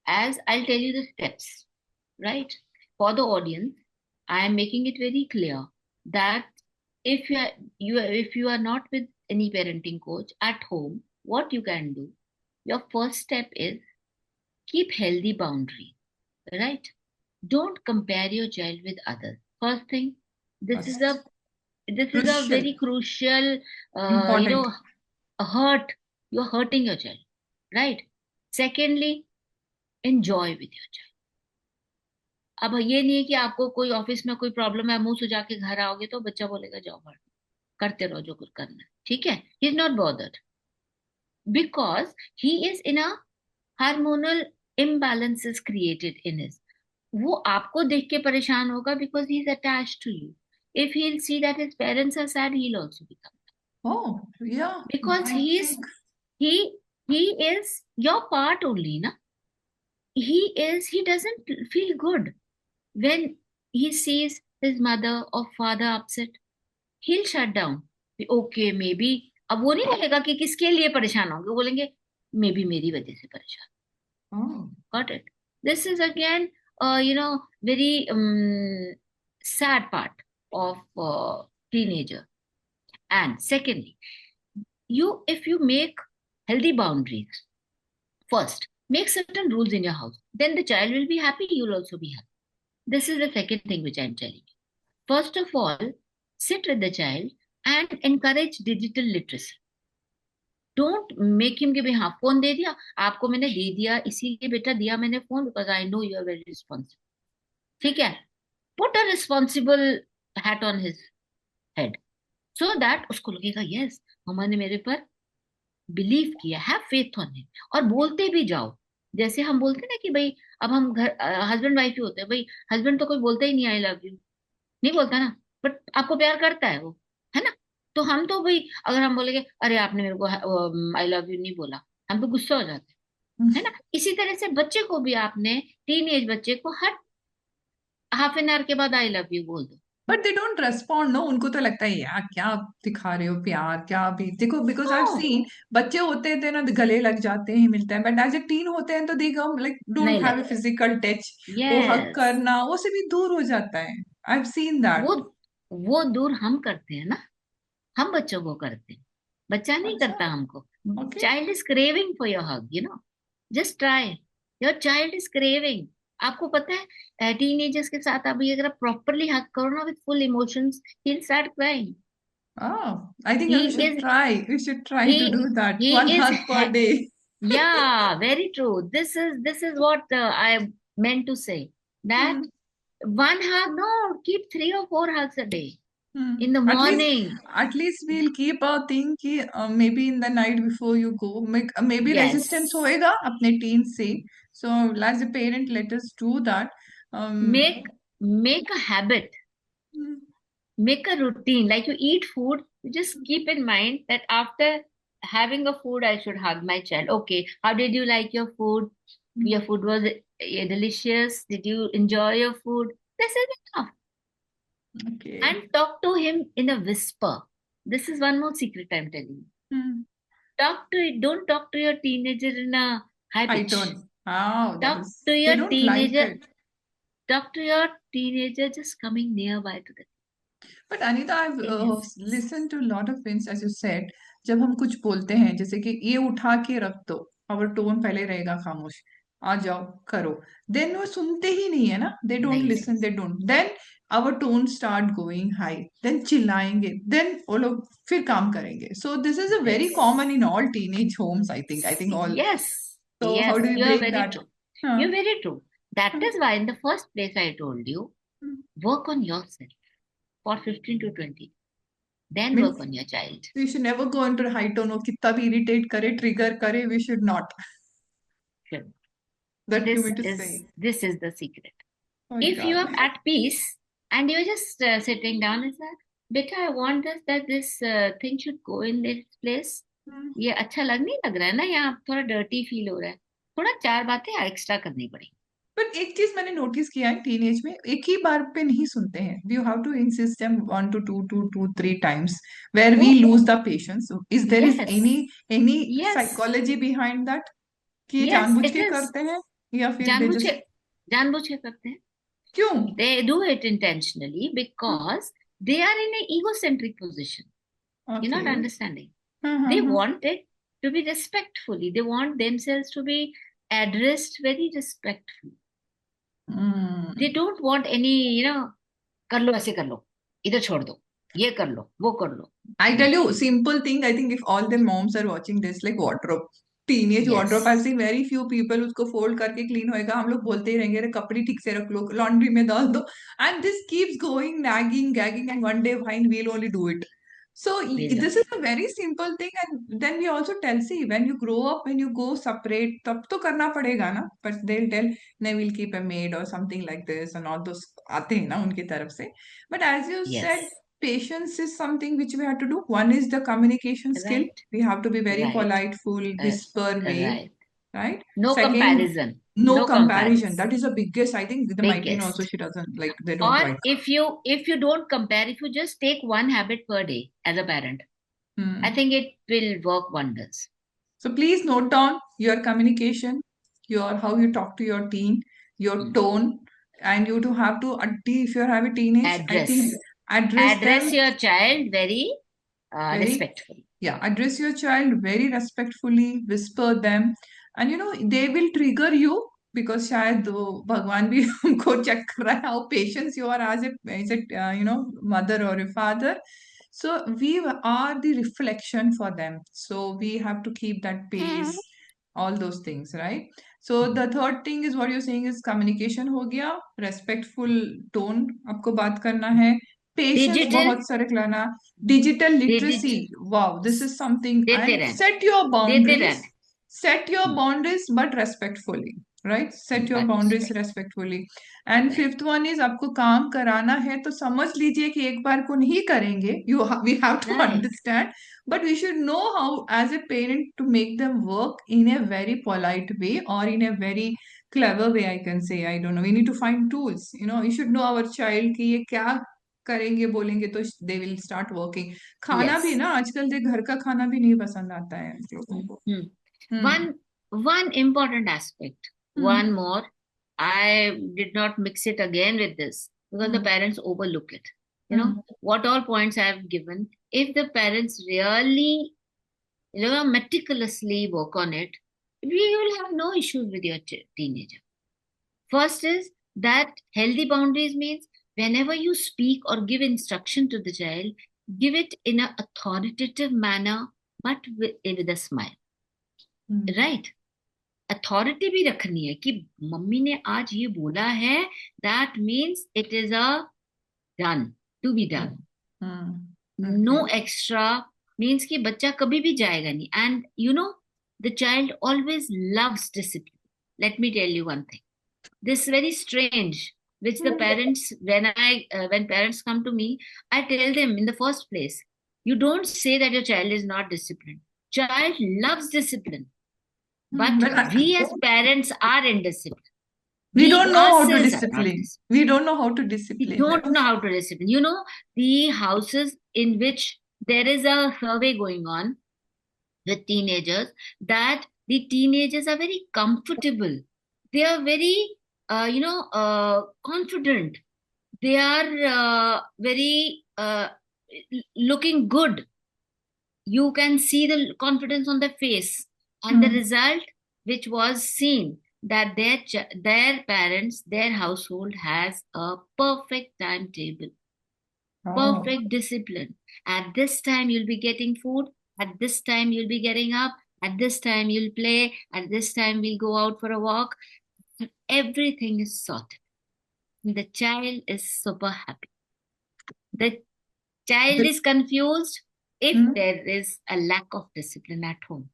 as I'll tell you the steps, right? For the audience, I am making it very clear that if if you are not with any parenting coach at home, what you can do, your first step is keep healthy boundary, right? Don't compare your child with others. First thing, this is a First, this is a crucial, very crucial, important. a hurt. You're hurting your child, right? Secondly, enjoy with your child. अब ये नहीं है कि आपको कोई office में कोई problem है, मुंह सुजा के घर आओगे तो बच्चा बोलेगा जाओ घर, करते रहो जो कुछ करना है, ठीक है। He is not bothered because he is in a hormonal imbalances created in his, वो आपको देख के परेशान होगा because he is attached to you. If he will see that his parents are sad, he will also become, Oh, yeah, because I he is think. he he is your part only na. He doesn't feel good when he sees his mother or father upset. He'll shut down. Okay, maybe, अब वो नहीं बोलेगा कि किसके लिए परेशान होंगे, वो बोलेंगे मे बी मेरी वजह से परेशान। Oh, Got it? This is again, very sad part of teenager. And secondly, if you make healthy boundaries, first, make certain rules in your house. Then the child will be happy, you'll also be happy. This is the second thing which I'm telling you. First of all, sit with the child and encourage digital literacy. Don't make him कि भाई हाँ phone दे दिया आपको, मैंने दे दिया इसीलिए बेटा दिया मैंने phone, because I know you are very responsible. ठीक है, put a responsible hat on his head, so that उसको लगेगा यस मम्मा ने मेरे पर बिलीव किया, हैव फेथ ऑन हिम. और बोलते भी जाओ, जैसे हम बोलते हैं ना कि भाई अब हम घर हस्बैंड वाइफ ही होते हैं, भाई हस्बैंड तो कोई बोलता ही नहीं आई लव यू, नहीं बोलता ना, बट आपको प्यार करता है वो, है ना. तो हम तो भाई अगर हम बोलेंगे अरे आपने मेरे को आई लव यू नहीं बोला, हम तो गुस्सा हो जाते हैं, है ना. इसी तरह से बच्चे को भी आपने, टीन एज बच्चे को हर हाफ एन आवर के बाद आई लव यू बोल दो. But they don't respond, no. उनको तो लगता है यार क्या आप दिखा रहे हो प्यार, क्या भी देखो, because I have no, seen बच्चे होते थे ना गले लग जाते हैं, मिलते हैं, बट एज ए टीन होते हैं तो दे कम लाइक डोंट नहीं हैव ए लगता. Physical touch. वो हक यस, करना वो से भी दूर हो जाता है. I have seen that. वो वो दूर हम करते हैं ना, हम बच्चों को करते हैं, बच्चा नहीं अच्छा. करता हमको. Okay. Child is craving for your hug, you know, just try. Your child is craving. आपको पता है टीनेजर्स के साथ आप ये अगर प्रॉपरली हग करो ना with full emotions, he will start crying. Oh, I think he we should is try. We should try he to do that. he One is hug per day. yeah, very true. This is what I meant to say, that Hmm, one hug, no, keep 3 or 4 hugs a day hmm. in the morning. At least we'll keep a thing कि maybe in the night before you go, maybe resistance Yes, होएगा अपने teens से. So as a parent, let us do that. Um, make a habit, hmm, make a routine. Like you eat food, you just keep in mind that after having a food I should hug my child. Okay, how did you like your food? Your food was delicious. Did you enjoy your food? This is enough. okay. And talk to him in a whisper. This is one more secret I'm telling you. Hmm. Don't talk to your teenager in a high I pitch. don't. Oh, that talk is. to They your don't like teenager it. talk to your teenager just coming nearby to them. But Anita, I've Yes. listened to a lot of things, as you said. जब हम कुछ बोलते हैं जैसे कि ये उठा के रख दो, our टोन पहले रहेगा खामोश, आ जाओ करो, देन वो सुनते ही नहीं है ना, दे डोंट नहीं लिसन, सुन. They don't, then our tone start going high, then चिल्लाएंगे, देन वो लोग फिर काम करेंगे. So this is a very common Yes. In all teenage homes, I think all. Yes. So how Yes. do we You're break very that? true. Huh? You're very true. That is why in the first place I told you, work on yourself for 15 to 20. Then work Means on your child. we should never go into high tone, वो कितना भी irritate करे, trigger करे, we should not. Sure. That you This mean to is say. this is the secret. Oh If you God. are at peace and you're just sitting down and say, "Beta, I want this that this thing should go in this place." Hmm. ये अच्छा नहीं लग रहा है ना, यहाँ थोड़ा dirty feel हो रहा है, थोड़ा 4 बातें एक्स्ट्रा करनी पड़ेगी. पर एक चीज मैंने नोटिस किया है टीनेज में, एक ही बार पे नहीं सुनते हैं. You have to insist them 1 to 2 to 3 times where we वो lose the patience. Is there is yes, any yes, psychology behind that कि ये यस जानबूझ इट के इज. करते हैं या फिर दे जानबूझ के जस्ट जानबूझ के करते हैं. क्यों? They do it intentionally because they are in an egocentric position. You're okay. not understanding. हाँ हाँ They हाँ. want it to be respectfully. They want themselves to be addressed very respectfully. They don't want any, कर लो ऐसे कर लो, इधर छोड़ दो, ये कर लो वो कर लो. I tell No. you, simple thing. I think if all the moms are watching this, like wardrobe, teenage wardrobe, I've Yes. seen very few people उसको fold करके clean होएगा. हम लोग बोलते ही रहेंगे, अरे कपड़े ठीक से रख लो, laundry में डाल दो, and this keeps going, nagging, gagging, and one day fine, we'll only do it. So We'll this only is do. a very simple thing, and then we also tell, see, when you grow up, when you go separate, तब तो करना पड़ेगा ना. But they'll tell, no, we'll keep a maid or something like this, and all those आते हैं ना उनकी तरफ से. But as you said, Yes. patience is something which we have to do. One is the communication skill. Right. We have to be very Right. polite, full, Uh, whisper way, right. right? No Second, comparison. no No comparison. comparison. That is the biggest. I think the my teen also Biggest. she doesn't like. They don't Or like. if you don't compare, if you just take one habit per day as a parent, I Hmm. think it will work wonders. So please note down your communication, your how you talk to your teen, your Mm. tone, and you to have to if you have a teenage, I think Address. address them Address your child very very respectfully. Yeah, address your child very respectfully, whisper them, and they will trigger you because शायद वो भगवान भी हमको check कर रहा है how patience you are as a mother or a father. So we are the reflection for them. So we have to keep that pace, all those things, right? So the third thing is what you're saying is communication हो गया, respectful tone आपको बात करना है, patience digital बहुत सारे लाना, digital literacy. Digital Wow, this is something. देते And रहना, देते रहना। set your hmm, boundaries but respectfully, right? Set your बस boundaries right, respectfully. And right, fifth one is आपको काम कराना है तो समझ लीजिए कि एक बार को नहीं करेंगे, we have to right, understand, but we should know how as a parent to make them work in a very polite way or in a very clever way, I can say. I don't know, we need to find tools. You should know our child कि ये क्या करेंगे बोलेंगे तो they will start working. खाना yes. भी ना आजकल देख घर का खाना भी नहीं पसंद आता है लोगों को. हम्म. One one important aspect, hmm. one more. I did not mix it again with this because the hmm. parents overlook it. You know hmm. what all points I have given. If the parents really, meticulously work on it, you will have no issues with your teenager. First is that healthy boundaries means whenever you speak or give instruction to the child, give it in an authoritative manner, but with a smile. Hmm. Right? Authority भी रखनी है कि mummy ने आज ये बोला है, that means it is a done, to be done. Hmm. No Okay. Extra means कि बच्चा कभी भी जाएगा नहीं। And the child always loves discipline. Let me tell you one thing, this very strange, which the parents, when parents come to me, I tell them in the first place, you don't say that your child is not disciplined. Child loves discipline, but But we as parents are indisciplined. we We don't know how to ourselves are not discipline. disciplined. We don't know how to We discipline them. don't know how to discipline. The houses in which there is a survey going on with teenagers, that the teenagers are very comfortable. They are very, confident. They are very looking good. You can see the confidence on their face, and the Hmm. result which was seen, that their parents, their household has a perfect timetable, Oh. perfect discipline. At this time you'll be getting food, at this time you'll be getting up, at this time you'll play, at this time we'll go out for a walk. Everything is sorted. The child is super happy. The child The- is confused if Hmm. there is a lack of discipline at home.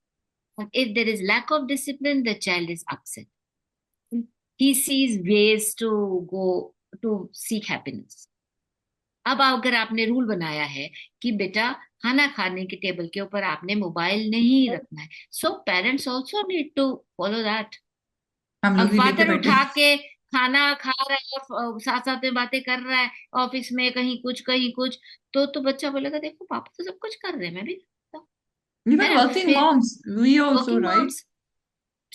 And if there is lack of discipline, the child is upset. He sees ways to go to seek happiness. अब अगर आपने rule बनाया है कि बेटा खाना खाने के टेबल के ऊपर आपने मोबाइल नहीं रखना है, so parents also need to follow that. हम लोग अब भी लेके फादर बैठे. उठा के खाना खा रहा है और साथ साथ में बातें कर रहा है, ऑफिस में कहीं कुछ कहीं कुछ, तो बच्चा बोलेगा देखो पापा तो सब कुछ कर रहे हैं, मैं भी करता हूँ। है Even ना? working फिर moms, we also, working right? Moms,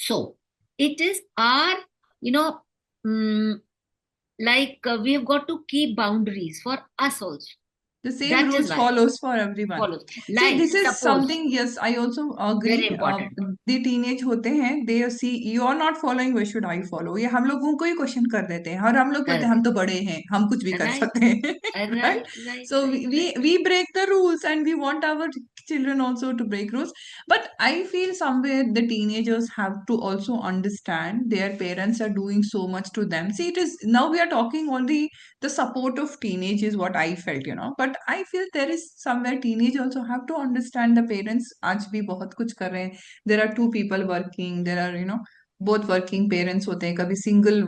so it is our, you know, mm, we have got to keep boundaries for us also. The same That is rules why follows for everyone. follows. See, Like this is suppose, something, yes, I also very agree. important. The teenage होते हैं, they see you are not following, why should I follow? ये हम लोगों को ही question कर देते हैं और हम लोग बोलते हैं हम Correct. तो बड़े हैं, हम कुछ भी कर Right. सकते हैं. Right? Right. Right. So Right. we break the rules and we want our children also to break rules. But I feel somewhere the teenagers have to also understand their parents are doing so much to them. See, it is now we are talking only the support of teenage is what I felt. But I feel there is somewhere teenage also have to understand the parents आज भी बहुत कुछ कर रहे हैं. There are two people working. There are both working parents होते हैं. कभी single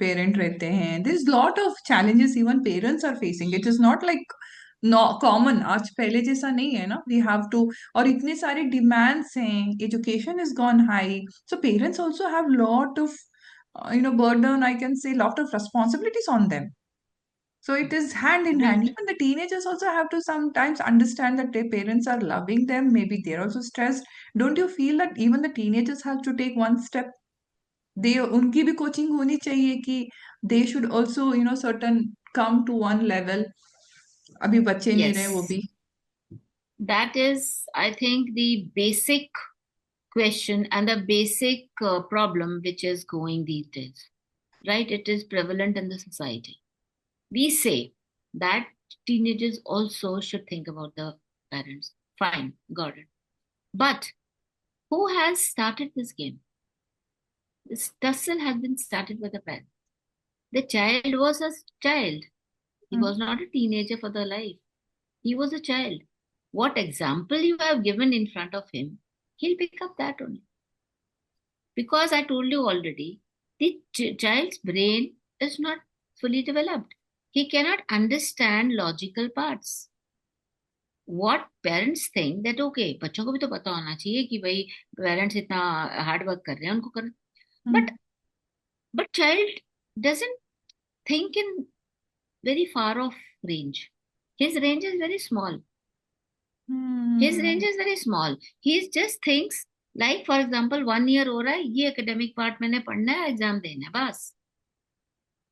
parent रहते हैं. There's lot of challenges even parents are facing. It is not like no common. आज पहले जैसा नहीं है ना. We have to और इतने सारे demands हैं. Education has gone high. So parents also have lot of burden. I can say lot of responsibilities on them. So it is hand in hand. Right. Even the teenagers also have to sometimes understand that their parents are loving them. Maybe they're also stressed. Don't you feel that even the teenagers have to take one step? They उनकी भी coaching होनी चाहिए कि they should also certain come to one level. अभी बच्चे नहीं रहे वो Yes. भी. That is, I think, the basic question and the basic problem which is going these days, right? It is prevalent in the society. We say that teenagers also should think about the parents. Fine, got it. But who has started this game? This tussle has been started by the parents. The child was a child. He Hmm. was not a teenager for the life. He was a child. What example you have given in front of him, he'll pick up that only. Because I told you already, the child's brain is not fully developed. He cannot understand logical parts. What parents think that okay, बच्चों को भी तो पता होना चाहिए कि भाई parents इतना हार्ड वर्क कर रहे हैं उनको कर Hmm. But but child doesn't think in very far off range. His range is very small. His range Hmm. is very small. He just thinks like for example 1 year हो रहा है ये academic part मैंने पढ़ना है exam देना है बस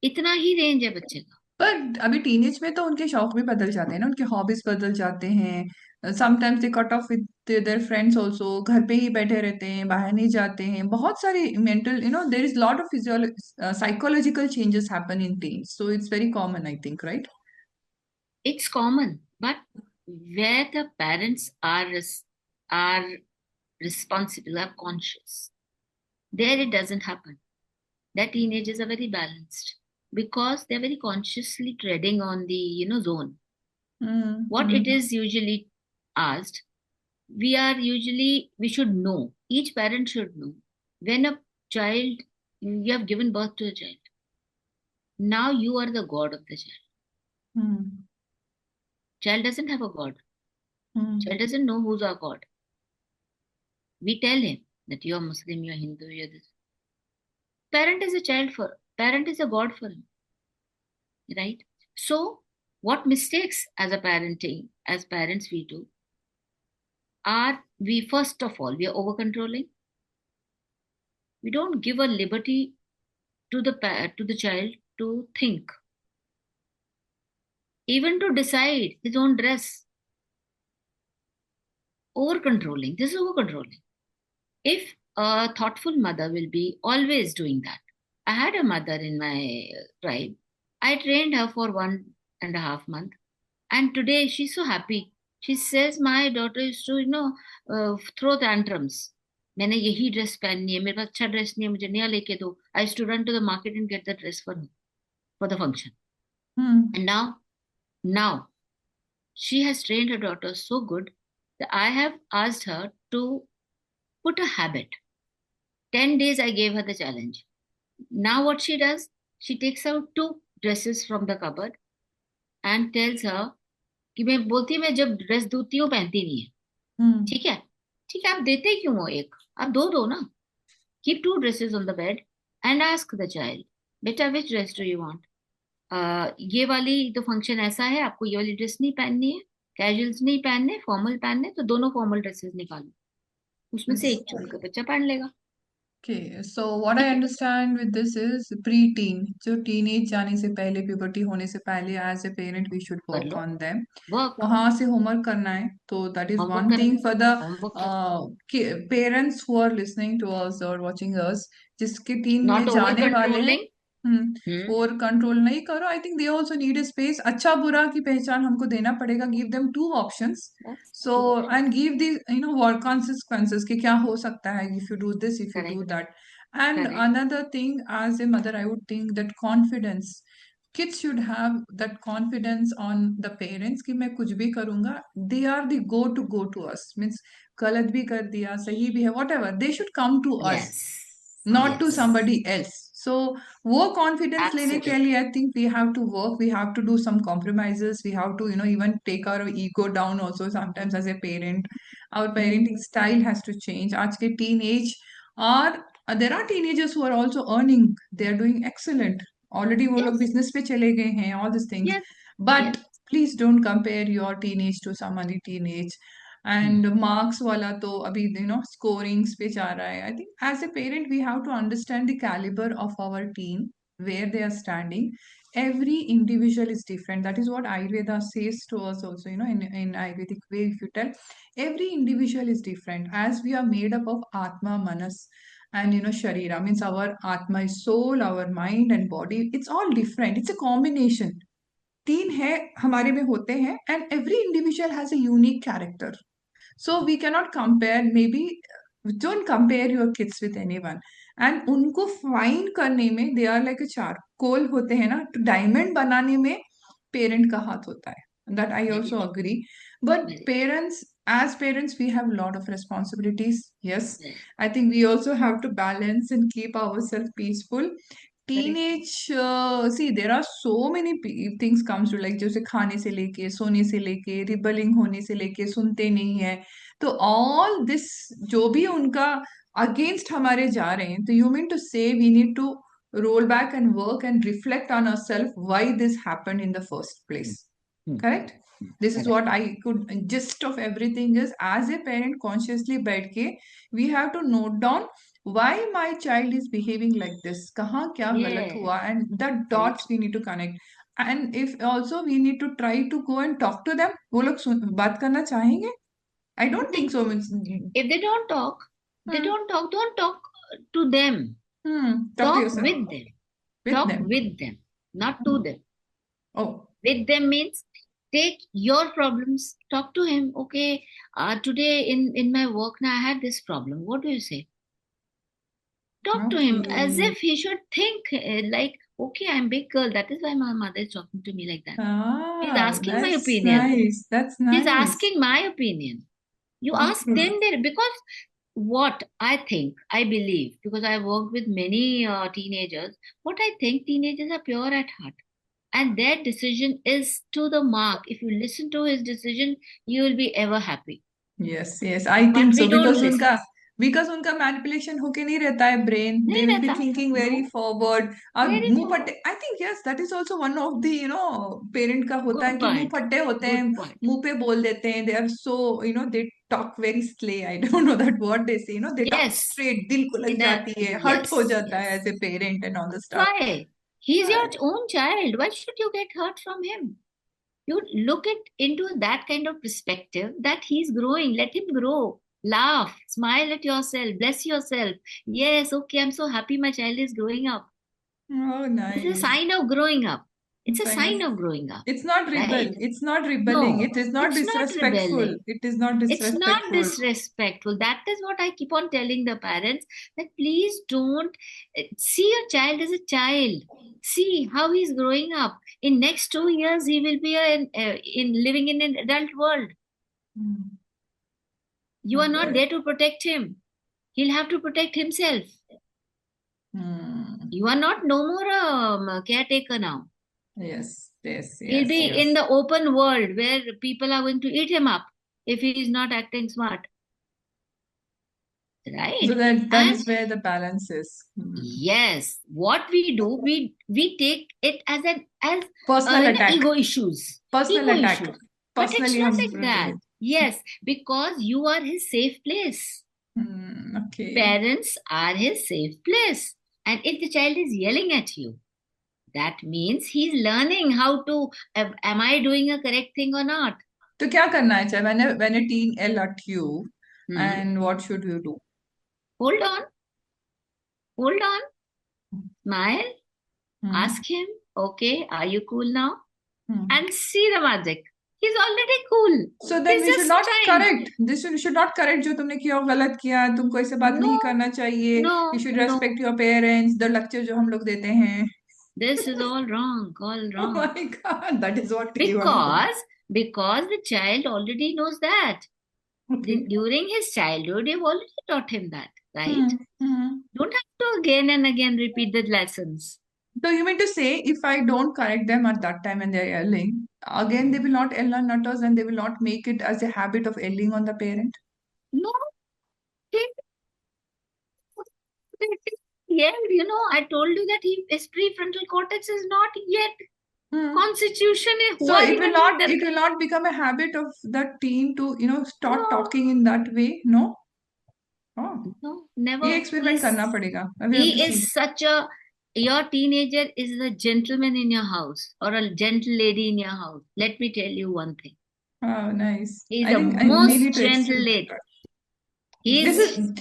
इतना ही रेंज है बच्चे का. पर अभी टीनेज में तो उनके शौक भी बदल जाते हैं ना, उनके हॉबीज बदल जाते हैं. Sometimes they cut off with their friends also, घर पे ही बैठे रहते हैं, बाहर नहीं जाते हैं. बहुत सारे mental, there is lot of psychological changes happen in teens, so it's very common, I think, right? It's common, but where the parents are responsible, are conscious, there it doesn't happen. Their teenagers are very balanced because they're very consciously treading on the zone. What it Mm-hmm. is usually asked, we should know. Each parent should know when a child you have given birth to a child. Now you are the god of the child. Mm-hmm. Child doesn't have a god. Mm-hmm. Child doesn't know who's our god. We tell him that you're Muslim, you're Hindu, you're this. Parent is a god for him, right? So what mistakes as parents we do are we first of all we are over controlling. We don't give a liberty to the child to think, even to decide his own dress. Over controlling. This is over controlling. If a thoughtful mother will be always doing that. I had a mother in my tribe. I trained her for 1.5 months, and today she's so happy. She says my daughter used to, throw tantrums. मैंने यही dress पहननी है मेरे पास अच्छा dress नहीं है मुझे नया लेके दो. I used to run to the market and get the dress for the function. Mm-hmm. And now she has trained her daughter so good that I have asked her to put a habit. 10 days I gave her the challenge. Now what she does, she takes out two dresses from the cupboard and tells her कि मैं बोलती है मैं जब dress धोती हूँ पहनती नहीं है. Mm-hmm. ठीक है. ठीक है आप देते ही क्यों हो एक आप दो ना. Keep two dresses on the bed and ask the child बेटा which dress do you want. ये वाली तो फंक्शन ऐसा है आपको ये वाली ड्रेस नहीं पहननी है कैजुअल्स नहीं पहनने फॉर्मल पहनने तो दोनों फॉर्मल ड्रेसेस निकालो उसमें से एक चुन कर बच्चा पहन लेगा. Okay, so what I ठीक है. understand with this is pre-teen, जो teenage जाने से पहले, puberty होने से पहले, as a parent we should कर work low on them. Work वहां से homework करना है, तो that is होमवर्क one करना thing for the होमवर्क क्या uh, parents who are listening to us or watching us, जिसके teen में नॉट ओवर जाने वाले हैं. कंट्रोलिंग. ओवर कंट्रोल नहीं करो. I think they also need a space. अच्छा बुरा की पहचान हमको देना पड़ेगा. Give them two options. बस So, two option. and give the, what consequences कि क्या हो सकता है if you do this, if you do correct that. And correct. another thing, as a mother, I would think that confidence. Kids should have that confidence on the parents कि मैं कुछ भी करूंगा. They are the go to us. Means गलत भी कर दिया, सही भी है, whatever. They should come to us, yes not to yes somebody else. So वो confidence लेने के एब्सोल्युटली. लिए I think we have to work, we have to do some compromises, we have to, even take our ego down also sometimes as a parent. Our parenting style has to change. आज के teenage are, there are teenagers who are also earning, they are doing excellent. Already वो लोग yes business पे चले गए हैं, all these things. Yes But yes. please don't compare your teenage to some other teenage. And marks वाला तो अभी scorings पे जा रहा है. I think as a parent we have to understand the calibre of our team, where they are standing. every individual is different. That is what Ayurveda says to us also, in Ayurvedic way, if you tell, every individual is different. As we are made up of Atma, Manas, and Sharira, means our Atma is soul, our mind and body. It's all different. It's a combination. तीन है हमारे में होते हैं, and every individual has a unique character. So we cannot compare. Maybe don't compare your kids with anyone. And उनको fine करने में they are like a charcoal होते हैं ना, तो डायमंड बनाने में पेरेंट का हाथ होता है. That I Very also true. agree. But Very parents, as parents, we have a lot of responsibilities. Yes, true. I think we also have to balance and keep ourselves peaceful. Correct. Teenage, see, there are so many things comes to, like जैसे खाने से लेके, सोने से लेके, रिबलिंग होने से लेके, सुनते नहीं है. तो ऑल दिस जो भी उनका अगेंस्ट हमारे जा रहे हैं, तो you mean to say we need to roll back and work and reflect on ourselves why this happened in the first place. Hmm. Correct? This is Correct. what I could gist of everything is, as a parent consciously बैठ के we have to note down why my child is behaving like this, कहाँ क्या गलत Yeah. हुआ, and the Very dots true. we need to connect. And if also we need to try to go and talk to them, वो लोग बात करना चाहेंगे? I don't think so. Means, If they don't talk, hmm, don't talk to them. talk to Talk yourself with them. with Talk them. with them, not to them. Oh, With them means take your problems, talk to him. Okay, today in my work now I had this problem. What do you say? Talk to him as okay. if he should think like, okay, I'm big girl. That is why my mother is talking to me like that. She's Ah, asking my that's opinion. nice. That's She's nice. asking my opinion. You ask Okay. them there because what I think, I believe, because I worked with many teenagers, what I think teenagers are pure at heart. And their decision is to the mark. If you listen to his decision, you will be ever happy. Yes, yes, I But think we so, don't उनका listen. because उनका manipulation होके नहीं रहता है brain. They नहीं will be रहता. thinking very No, forward. और very मुंह true. फट्टे, I think yes, that is also one of the parent का होता है Good कि मुंह point. फट्टे होते हैं, Good point. मुंह पे बोल देते हैं. They are so they talk very slay. I don't know that what they say. They talk Yes. straight. दिल को लग In a जाती है, hurt हो yes, जाता है yes. as a parent and all the stuff. Why? He's your Right. own child. Why should you get hurt from him? You look it into that kind of perspective that he's growing. Let him grow. Laugh, smile at yourself, bless yourself. Yes, okay, I'm so happy my child is growing up. Oh, This is a nice. sign of growing up. It's a Sign of. sign of growing up, It's not rebel. right? It's not rebelling. No, It is not it's not disrespectful. rebelling. It is not It's not disrespectful. disrespectful. That is what I keep on telling the parents that please don't see your child as a child. See how he's growing up. In next 2 years, he will be in living in an adult world. Hmm. You are not Okay. there to protect him. He'll have to protect himself. Hmm. You are not no more a caretaker now. Yes, yes, He'll yes, be yes. in the open world where people are going to eat him up if he is not acting smart. So Right? that And is where the balance is. Hmm. yes, what we do, we take it as Personal attack. ego issues. Personal Ego attack. issues. But it's Personally, not हम like that. Yes, because you are his safe place. Okay. Parents are his safe place. And if the child is yelling at you, that means he's learning how to, am I doing a correct thing or not? तो क्या करना है चाहिए when a teen yell at you, Hmm. and what should you do? Hold on, smile, Hmm. ask him, okay, are you cool now? Hmm. And see the magic. He's already cool. So then He's we should just not trying. correct. This you should not correct जो तुमने किया वो गलत किया, तुमको ऐसे बात नहीं No, करना चाहिए. no, You should no. respect your parents. The lecture जो हम लोग देते हैं. This is all wrong, all Oh wrong. my God, that is what you are doing. Because the child already knows that. Okay. During his childhood, you've already taught him that, right? Hmm. Don't have to again and again repeat the lessons. So you mean to say if I don't correct them at that time and they're yelling, again they will not yell on us and they will not make it as a habit of yelling on the parent? No, yeah, I told you that his prefrontal cortex is not yet constitution is So it will not that. become a habit of that teen to start No, talking in that way. No. Oh. no, never. ये experiment करना पड़ेगा. I will have to He see. is such a your teenager is a gentleman in your house or a gentle lady in your house. Let me tell you one thing. Oh, nice. He's I the think I needed most to gentle extend lady. that. This He's is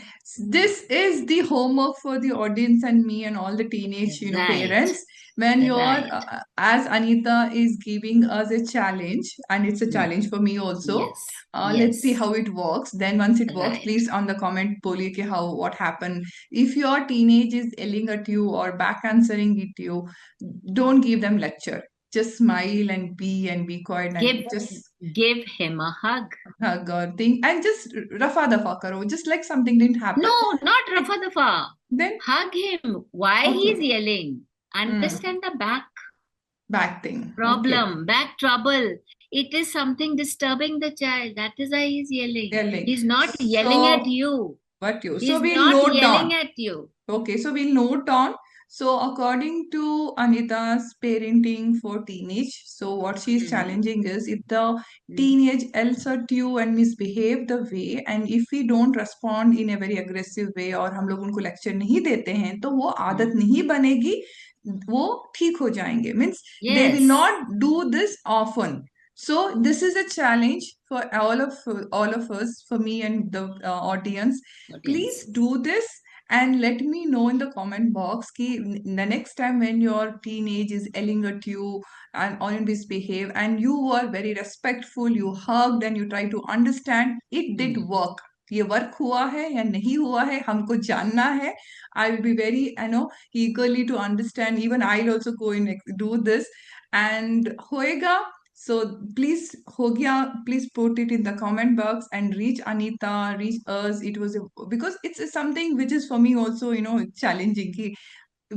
this is the homework for the audience and me and all the teenage, right, parents. When you're right. as Anita is giving us a challenge, and it's a Hmm. challenge for me also. Yes, Let's see yes, how it works. Then once it works, right. please on the comment boliye ki how what happened. If your teenage is yelling at you or back answering at you, don't give them lecture. Just smile and be quiet and Give just give him a hug. hug or thing and just rafa dafa karo, just like something didn't happen. No, not Rafa Dafa. Then, Hug him. Why he's okay. yelling? Hmm. Understand the back Back thing. Okay. problem, back trouble. It is something disturbing the child. That is why he's yelling. Yelling. He's not yelling at So, you. what you? So He's we'll not note down. yelling at you. Okay. So we'll note down. So according to Anita's parenting for teenage, so what she's Hmm. challenging is if the Hmm. teenage yells at you and misbehave the way, and if we don't respond in a very aggressive way और हम लोग उनको lecture नहीं देते हैं, तो वो Hmm. आदत नहीं बनेगी, वो ठीक हो जाएंगे. Means they will Yes, not do this often. So this is a challenge for all of us, for me and the audience. Please audience. do this and let me know in the comment box ki the next time when your teenage is yelling at you and on misbehave and you were very respectful, you hugged and you try to understand, it did Hmm. work. ये work हुआ है या नहीं हुआ है हमको जानना है. I will be very eagerly to understand. Even I'll also go and do this and hoega. So please hogya, please put it in the comment box and reach Anita, reach us. It was because it's something which is for me also challenging ki,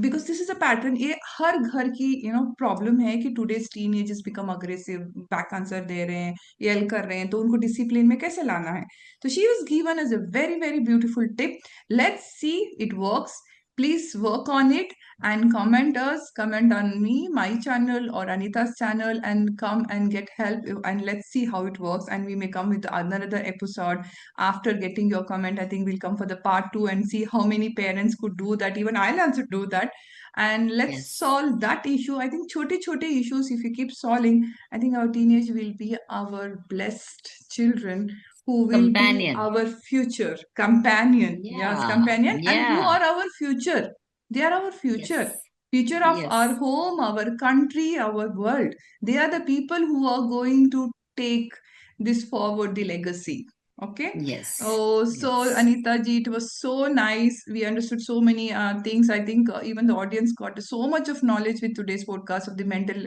because this is a pattern. ये हर घर की problem है कि today's teenagers become aggressive, back answer दे रहे हैं, yell कर रहे हैं, तो उनको discipline में कैसे लाना है. तो she was given as a very very beautiful tip. Let's see it works. Please work on it and comment us, comment on me, my channel or Anita's channel, and come and get help, and let's see how it works, and we may come with another episode after getting your comment. I think we'll come for the part 2 and see how many parents could do that. Even I'll also do that. And let's Yes. solve that issue. I think chote issues, if you keep solving, I think our teenage will be our blessed children who will be Companion. our future companion. Yes, Yeah, companion. And who yeah. are our future? They are our future. Yes, Future of our yes, home, our country, our world. They are the people who are going to take this forward, the legacy. Okay. yes, Oh, so yes. Anita ji, it was so nice. We understood so many things. I think even the audience got so much of knowledge with today's podcast of the mental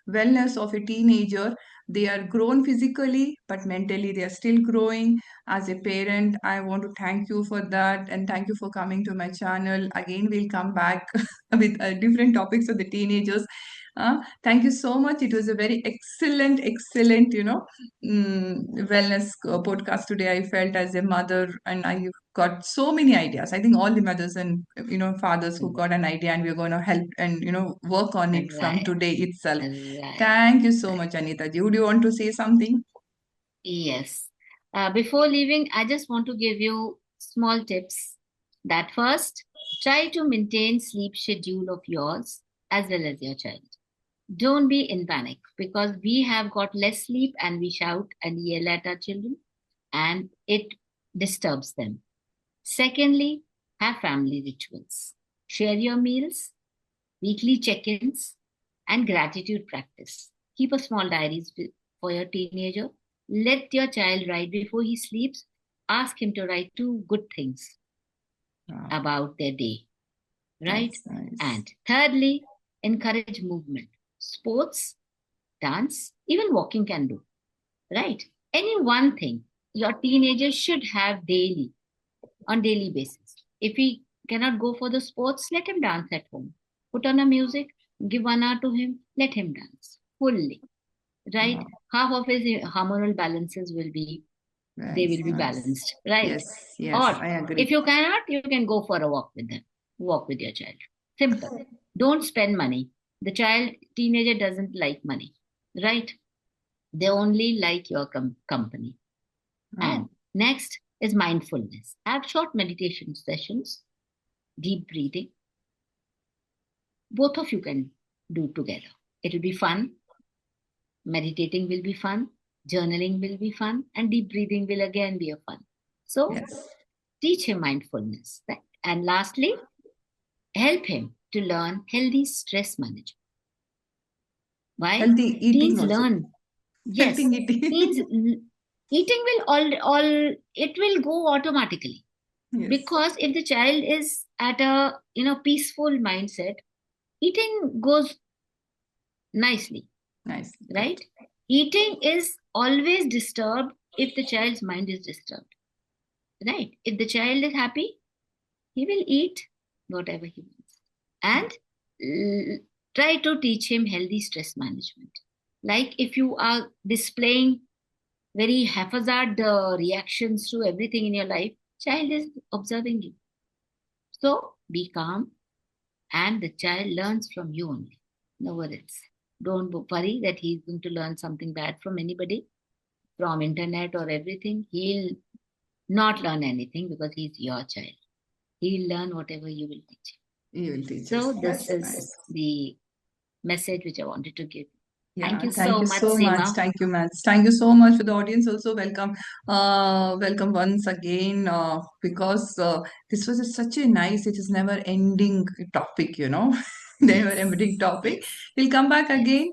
wellness of a teenager. They are grown physically, but mentally they are still growing. As a parent, I want to thank you for that and thank you for coming to my channel. Again, we'll come back with different topics of the teenagers. Thank you so much. It was a very excellent, wellness podcast today. I felt as a mother, and I got so many ideas. I think all the mothers and fathers who Mm, got an idea, and we're going to help and work on it from right, today itself. right, Thank you so right. much, Anita ji. Would you want to say something? Yes. Before leaving, I just want to give you small tips. That first, try to maintain sleep schedule of yours as well as your child. Don't be in panic because we have got less sleep and we shout and yell at our children and it disturbs them. Secondly, have family rituals. Share your meals, weekly check-ins, and gratitude practice. Keep a small diaries for your teenager. Let your child write before he sleeps. Ask him to write two good things Wow, about their day, right? that's nice. And thirdly, encourage movement. Sports, dance, even walking can do, right? Any one thing your teenager should have daily, on daily basis. If he cannot go for the sports, let him dance at home. Put on a music, give 1 hour to him, let him dance fully. Right? Wow, Half of his hormonal balances will be they nice, will be nice. balanced. Right? Yes, yes, Or I if agree. you cannot, you can go for a walk with them. Walk with your child. Simple. Don't spend money. The child, teenager doesn't like money. Right? They only like your company. And Wow. next is mindfulness. Have short meditation sessions, deep breathing, both of you can do together. It will be fun. Meditating will be fun. Journaling will be fun. And deep breathing will again be a fun. So Yes. teach him mindfulness. And lastly, help him to learn healthy stress management. Why? Healthy eating Teens also. learn. Healthy Yes, teens eating. eating will all it will go automatically, Yes. because if the child is at a peaceful mindset, eating goes nicely, Nice. right? Correct. Eating is always disturbed if the child's mind is disturbed, right? If the child is happy, he will eat whatever he wants. And try to teach him healthy stress management. Like if you are displaying very haphazard reactions to everything in your life, child is observing you. So be calm, and the child learns from you only. No worries. Don't worry that he's going to learn something bad from anybody, from internet or everything. He'll not learn anything because he's your child. He'll learn whatever you will teach him. You will teach us. So this That's is nice. the message which I wanted to give. Thank Yeah, you thank so you much, so much. Seema. Thank you, Max. Thank you so much for the audience. Also, welcome, welcome once again. Because this was such a nice, it is never ending topic, you know, never Yes, ending topic. yes, We'll come back yes, again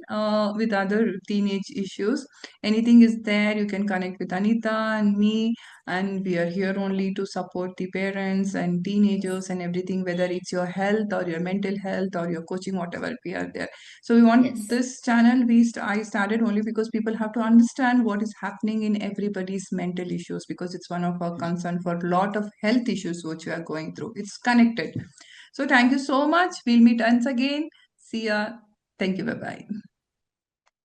with other teenage issues. Anything is there, you can connect with Anita and me, and we are here only to support the parents and teenagers and everything, whether it's your health or your mental health or your coaching, whatever, we are there. So we want yes, this channel. I started only because people have to understand what is happening in everybody's mental issues, because it's one of our concern for a lot of health issues which we are going through. It's connected. So thank you so much. We'll meet once again. See ya. Thank you. Bye bye.